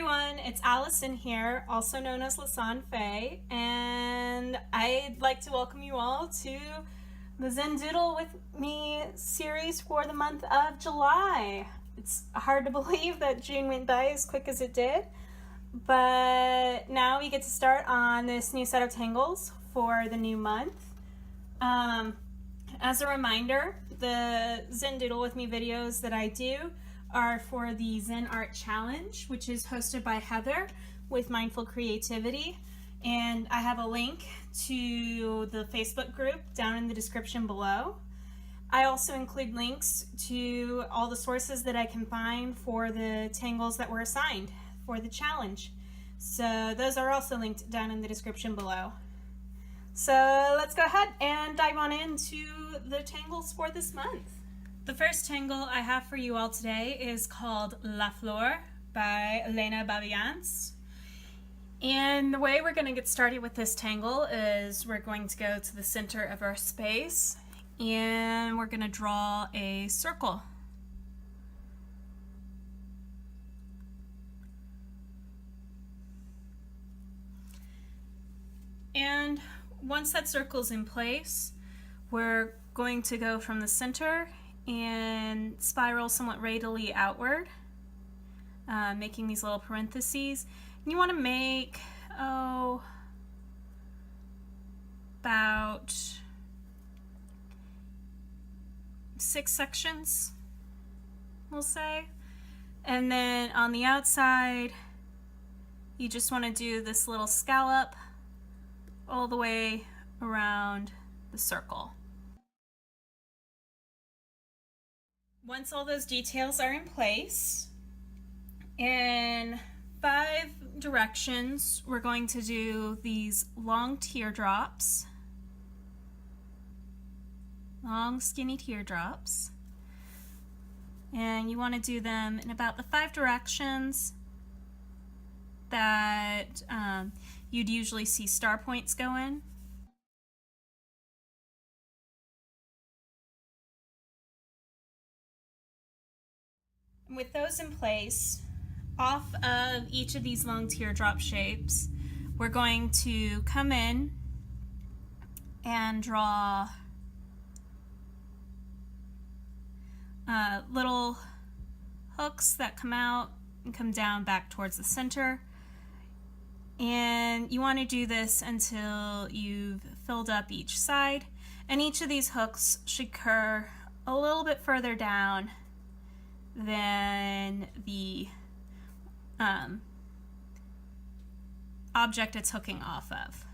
everyone, it's Allison here, also known as Lasan Faye, and I'd like to welcome you all to the Zen Doodle with me series for the month of July. It's hard to believe that June went by as quick as it did, but now we get to start on this new set of tangles for the new month. As a reminder, the Zen Doodle with me videos that I do are for the Zen Art Challenge, which is hosted by Heather with Mindful Creativity. And I have a link to the Facebook group down in the description below. I also include links to all the sources that I can find for the tangles that were assigned for the challenge. So those are also linked down in the description below. So let's go ahead and dive on into the tangles for this month. The first tangle I have for you all today is called La Fleur by Elena Babians. And the way we're going to get started with this tangle is we're going to go to the center of our space and we're going to draw a circle. And once that circle's in place, we're going to go from the center and spiral somewhat radially outward, making these little parentheses. And you want to make, about 6 sections, we'll say. And then on the outside, you just want to do this little scallop all the way around the circle. Once all those details are in place, in 5 directions, we're going to do these long teardrops, long skinny teardrops, and you want to do them in about the 5 directions that you'd usually see star points go in. With those in place, off of each of these long teardrop shapes, we're going to come in and draw little hooks that come out and come down back towards the center. And you want to do this until you've filled up each side. And each of these hooks should curve a little bit further down than the object it's hooking off of.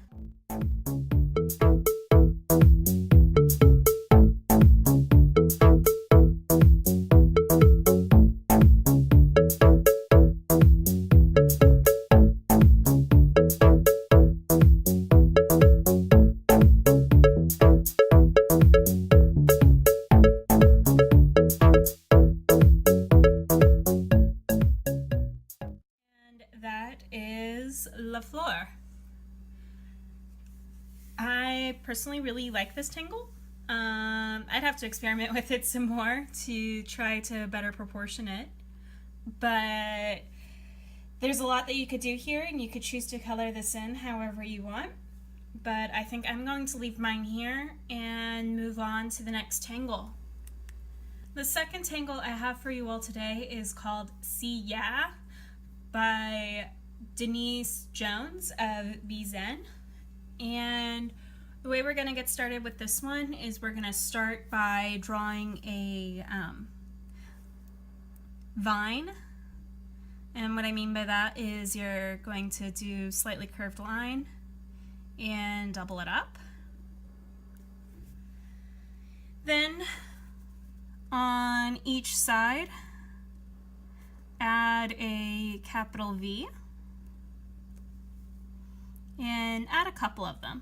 That is La Fleur. I personally really like this tangle. I'd have to experiment with it some more to try to better proportion it, but there's a lot that you could do here, and you could choose to color this in however you want, but I think I'm going to leave mine here and move on to the next tangle. The second tangle I have for you all today is called See Ya by Denise Jones of Zen. And the way we're going to get started with this one is we're going to start by drawing a vine. And what I mean by that is you're going to do slightly curved line and double it up. Then on each side, add a capital V and add a couple of them.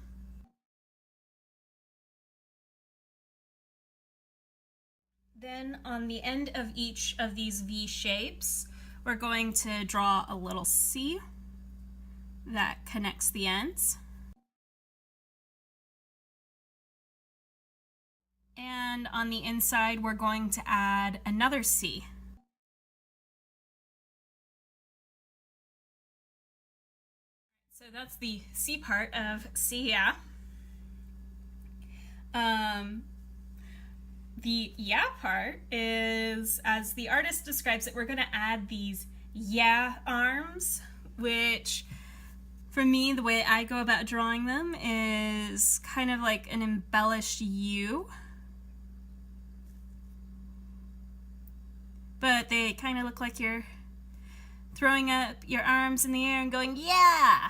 Then on the end of each of these V shapes, we're going to draw a little C that connects the ends. And on the inside, we're going to add another C. that's the C part of see ya. The yeah part is, as the artist describes it, we're going to add these yeah arms, which for me, the way I go about drawing them is kind of like an embellished U. But they kind of look like you're throwing up your arms in the air and going, yeah!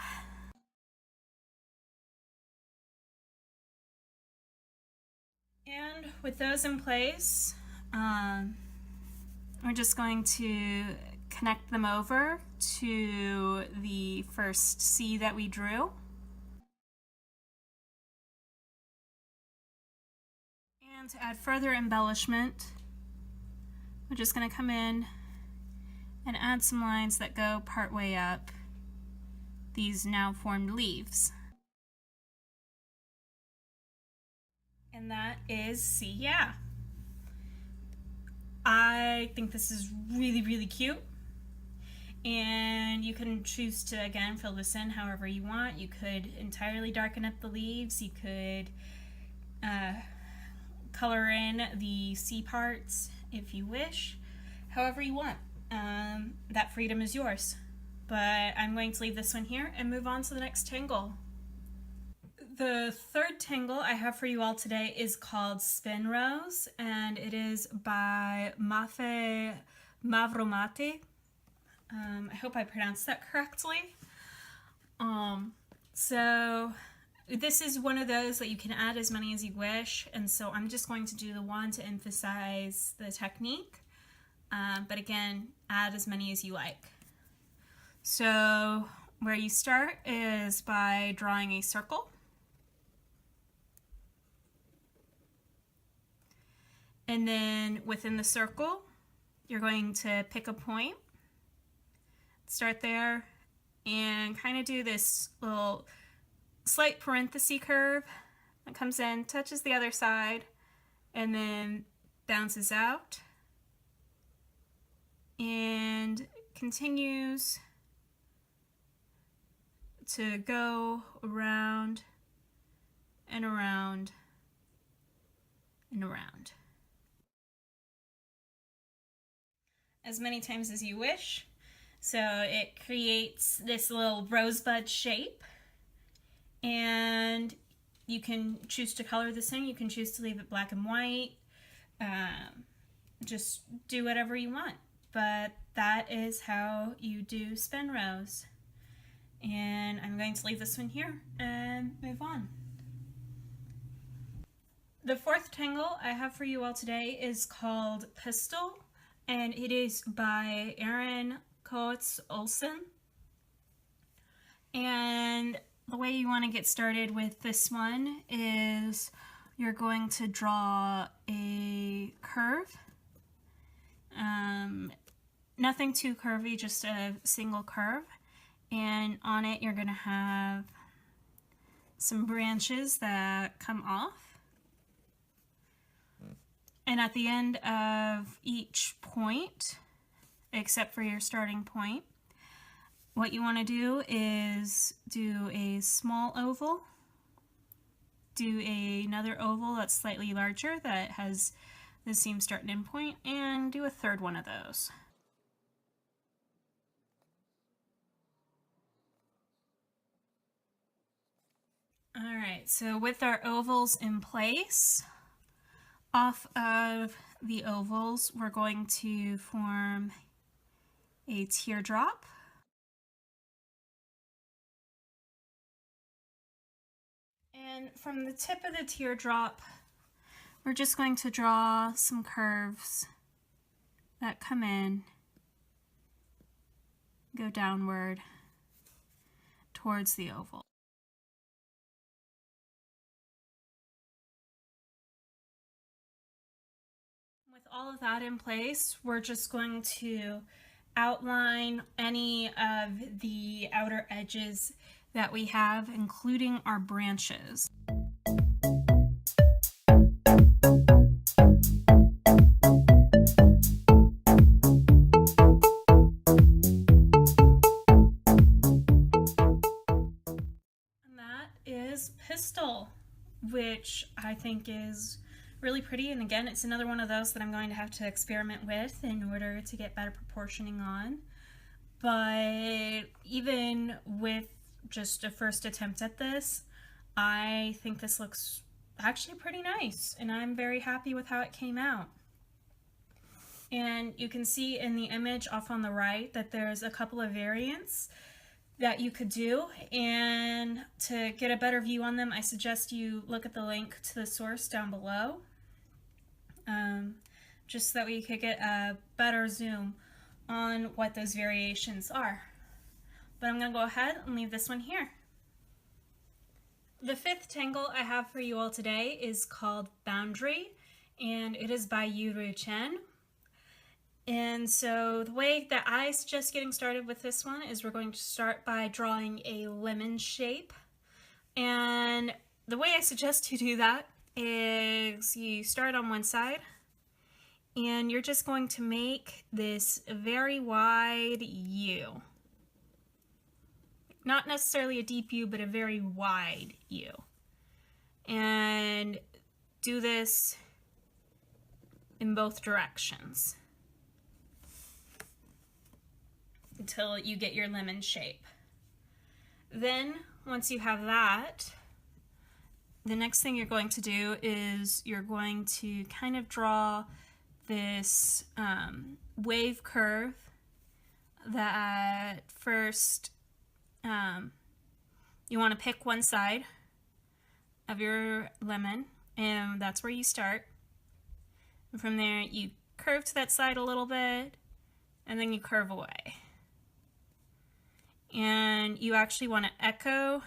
And with those in place, we're just going to connect them over to the first C that we drew. And to add further embellishment, we're just going to come in and add some lines that go part way up these now formed leaves. And that is see ya. I think this is really, really cute. And you can choose to, again, fill this in however you want. You could entirely darken up the leaves. You could color in the C parts if you wish. However you want. That freedom is yours. But I'm going to leave this one here and move on to the next tangle. The third tangle I have for you all today is called Spin Rose, and it is by Mafe Mavromati. I hope I pronounced that correctly. So this is one of those that you can add as many as you wish, and so I'm just going to do the one to emphasize the technique, but again, add as many as you like. So where you start is by drawing a circle. And then within the circle, you're going to pick a point, start there, and kind of do this little slight parenthesis curve that comes in, touches the other side, and then bounces out, and continues to go around and around and around. As many times as you wish. So it creates this little rosebud shape, and you can choose to color this in. You can choose to leave it black and white. Just do whatever you want. But that is how you do Spin Rose. And I'm going to leave this one here and move on. The fourth tangle I have for you all today is called Pistol, and it is by Erin Coates Olsen. And the way you want to get started with this one is you're going to draw a curve. Nothing too curvy, just a single curve. And on it you're going to have some branches that come off. And at the end of each point, except for your starting point, what you want to do is do a small oval, do another oval that's slightly larger that has the same start and end point, and do a third one of those. Alright, so with our ovals in place, off of the ovals, we're going to form a teardrop. And from the tip of the teardrop, we're just going to draw some curves that come in, go downward towards the oval. With all of that in place, we're just going to outline any of the outer edges that we have, including our branches. which I think is really pretty. And again, it's another one of those that I'm going to have to experiment with in order to get better proportioning on. But even with just a first attempt at this, I think this looks actually pretty nice, and I'm very happy with how it came out. And you can see in the image off on the right that there's a couple of variants that you could do, and to get a better view on them, I suggest you look at the link to the source down below, just so that we could get a better zoom on what those variations are. But I'm going to go ahead and leave this one here. The fifth tangle I have for you all today is called Foundry, and it is by Yuru Chen. And so the way that I suggest getting started with this one is we're going to start by drawing a lemon shape. And the way I suggest you do that is you start on one side, and you're just going to make this very wide U. Not necessarily a deep U, but a very wide U. And do this in both directions until you get your lemon shape. Then, once you have that, the next thing you're going to do is you're going to kind of draw this wave curve that first you want to pick one side of your lemon, and that's where you start. And from there you curve to that side a little bit, and then you curve away. And you actually want to echo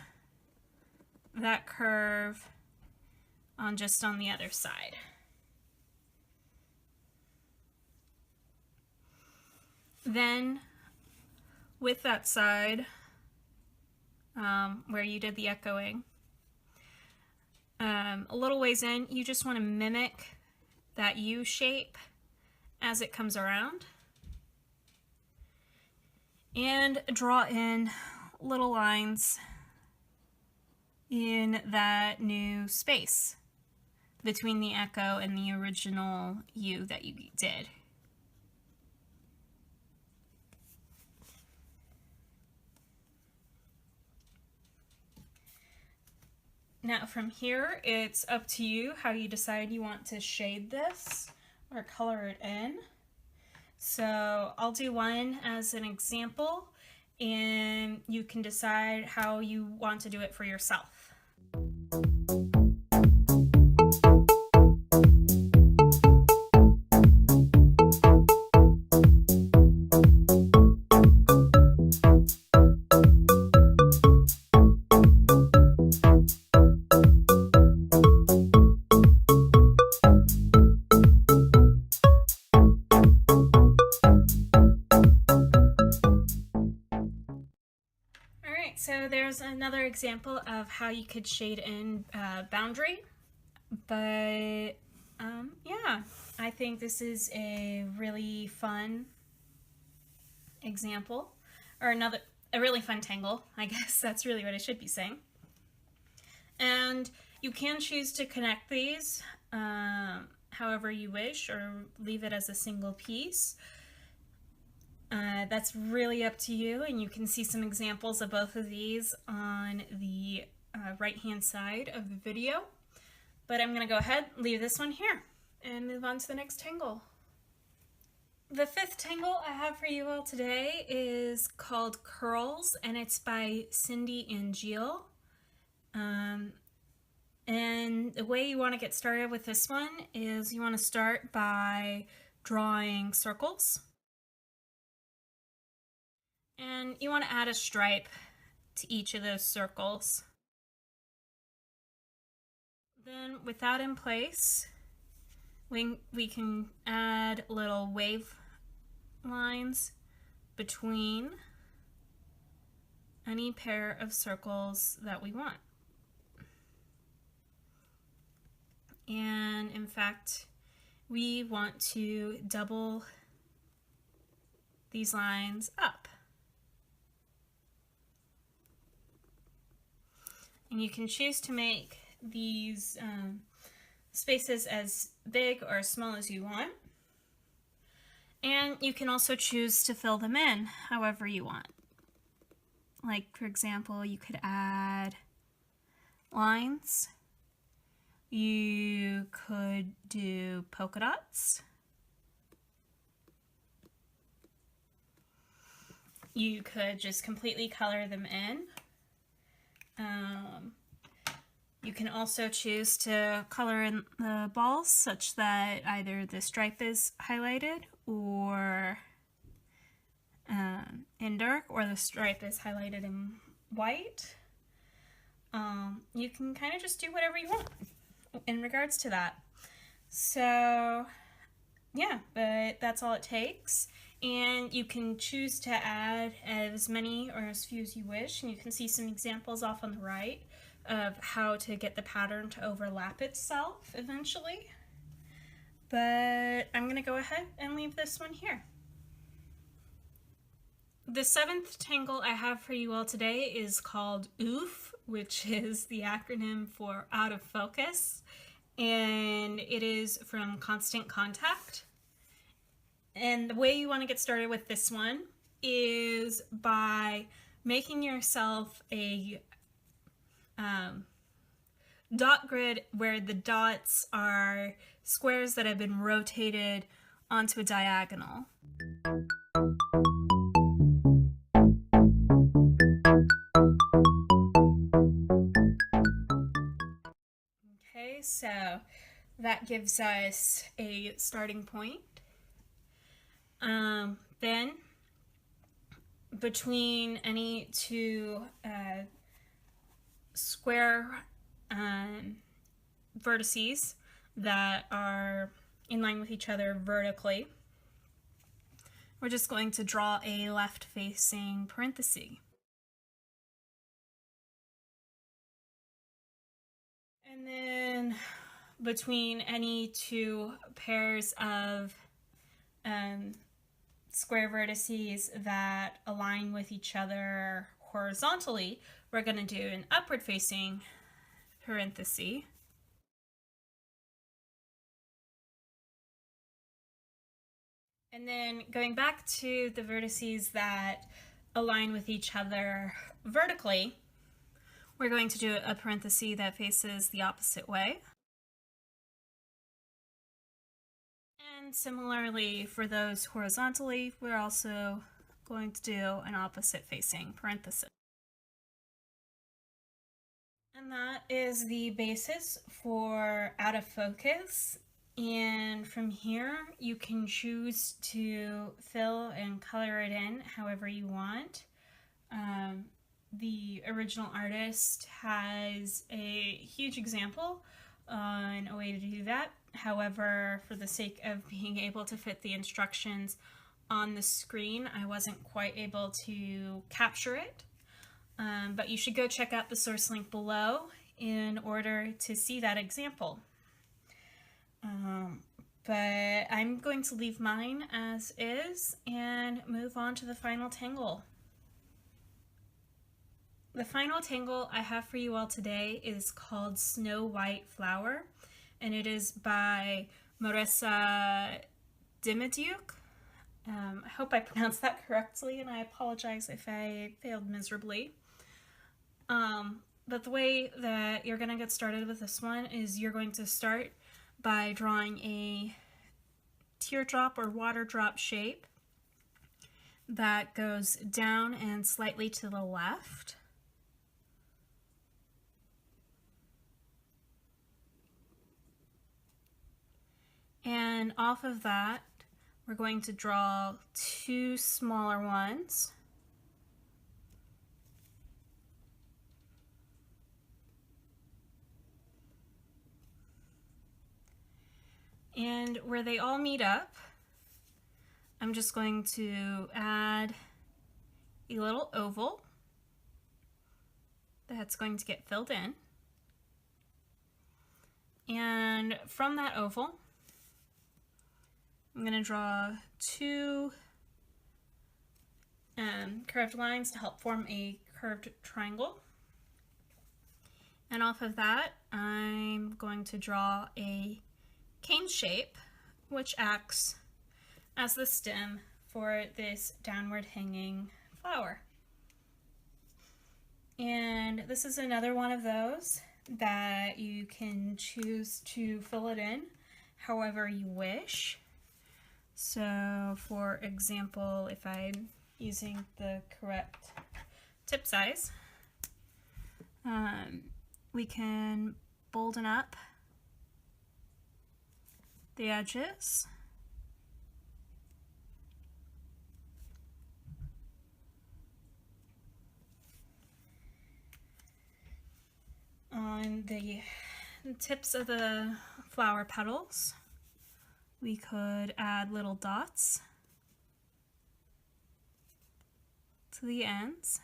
that curve on just on the other side. Then with that side where you did the echoing, a little ways in, you just want to mimic that U shape as it comes around and draw in little lines in that new space between the echo and the original U that you did. Now from here, it's up to you how you decide you want to shade this or color it in. So I'll do one as an example, and you can decide how you want to do it for yourself. So there's another example of how you could shade in Foundry, but yeah, I think this is a really fun example, or a really fun tangle, I guess that's really what I should be saying. And you can choose to connect these however you wish, or leave it as a single piece. That's really up to you, and you can see some examples of both of these on the right hand side of the video. But I'm going to go ahead, leave this one here, and move on to the next tangle. The fifth tangle I have for you all today is called Curls, and it's by Cindy and Jill. And the way you want to get started with this one is you want to start by drawing circles. And you want to add a stripe to each of those circles. Then with that in place, we can add little wave lines between any pair of circles that we want. And in fact, we want to double these lines up. And you can choose to make these spaces as big or as small as you want. And you can also choose to fill them in however you want. Like, for example, you could add lines. You could do polka dots. You could just completely color them in. You can also choose to color in the balls such that either the stripe is highlighted or in dark, or the stripe is highlighted in white. You can kind of just do whatever you want in regards to that. So yeah, but that's all it takes. And you can choose to add as many or as few as you wish, and you can see some examples off on the right of how to get the pattern to overlap itself eventually. But I'm going to go ahead and leave this one here. The 7th tangle I have for you all today is called OOF, which is the acronym for out of focus, and it is from Constant Contact. And the way you want to get started with this one is by making yourself a dot grid where the dots are squares that have been rotated onto a diagonal. Okay, so that gives us a starting point. Then between any two square vertices that are in line with each other vertically, we're just going to draw a left-facing parenthesis. And then between any two pairs of square vertices that align with each other horizontally, we're going to do an upward facing parenthesis. And then going back to the vertices that align with each other vertically, we're going to do a parenthesis that faces the opposite way. And similarly, for those horizontally, we're also going to do an opposite facing parenthesis. And that is the basis for out of focus. And from here, you can choose to fill and color it in however you want. The original artist has a huge example on a way to do that. However, for the sake of being able to fit the instructions on the screen, I wasn't quite able to capture it. But you should go check out the source link below in order to see that example. But I'm going to leave mine as is and move on to the final tangle. The final tangle I have for you all today is called Snow White Flower, and it is by Marissa Dimidiuk. I hope I pronounced that correctly, and I apologize if I failed miserably. But the way that you're going to get started with this one is you're going to start by drawing a teardrop or water drop shape that goes down and slightly to the left. And off of that, we're going to draw two smaller ones. And where they all meet up, I'm just going to add a little oval that's going to get filled in. And from that oval, I'm going to draw two curved lines to help form a curved triangle. And off of that, I'm going to draw a cane shape, which acts as the stem for this downward hanging flower. And this is another one of those that you can choose to fill it in however you wish. So for example, if I'm using the correct tip size, we can bolden up the edges. On the tips of the flower petals, we could add little dots to the ends,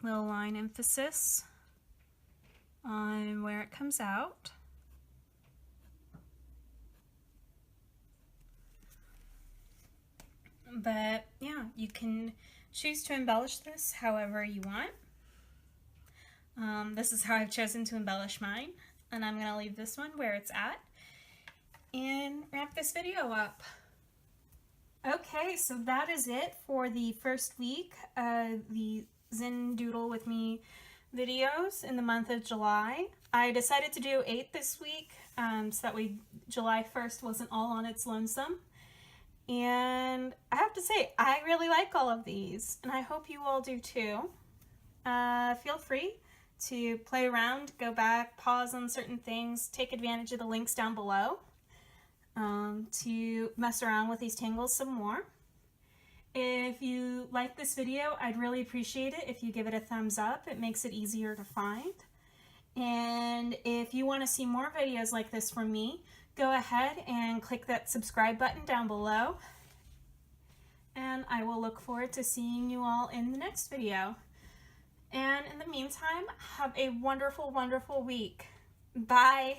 little line emphasis on where it comes out. But yeah, you can choose to embellish this however you want. This is how I've chosen to embellish mine, and I'm going to leave this one where it's at and wrap this video up. Okay, so that is it for the first week of the Zen Doodle with me videos in the month of July. I decided to do 8 this week so that way July 1st wasn't all on its lonesome. And I have to say, I really like all of these, and I hope you all do too. Feel free to play around, go back, pause on certain things, take advantage of the links down below to mess around with these tangles some more. If you like this video, I'd really appreciate it if you give it a thumbs up. It makes it easier to find. And if you want to see more videos like this from me, go ahead and click that subscribe button down below. And I will look forward to seeing you all in the next video. And in the meantime, have a wonderful, wonderful week. Bye.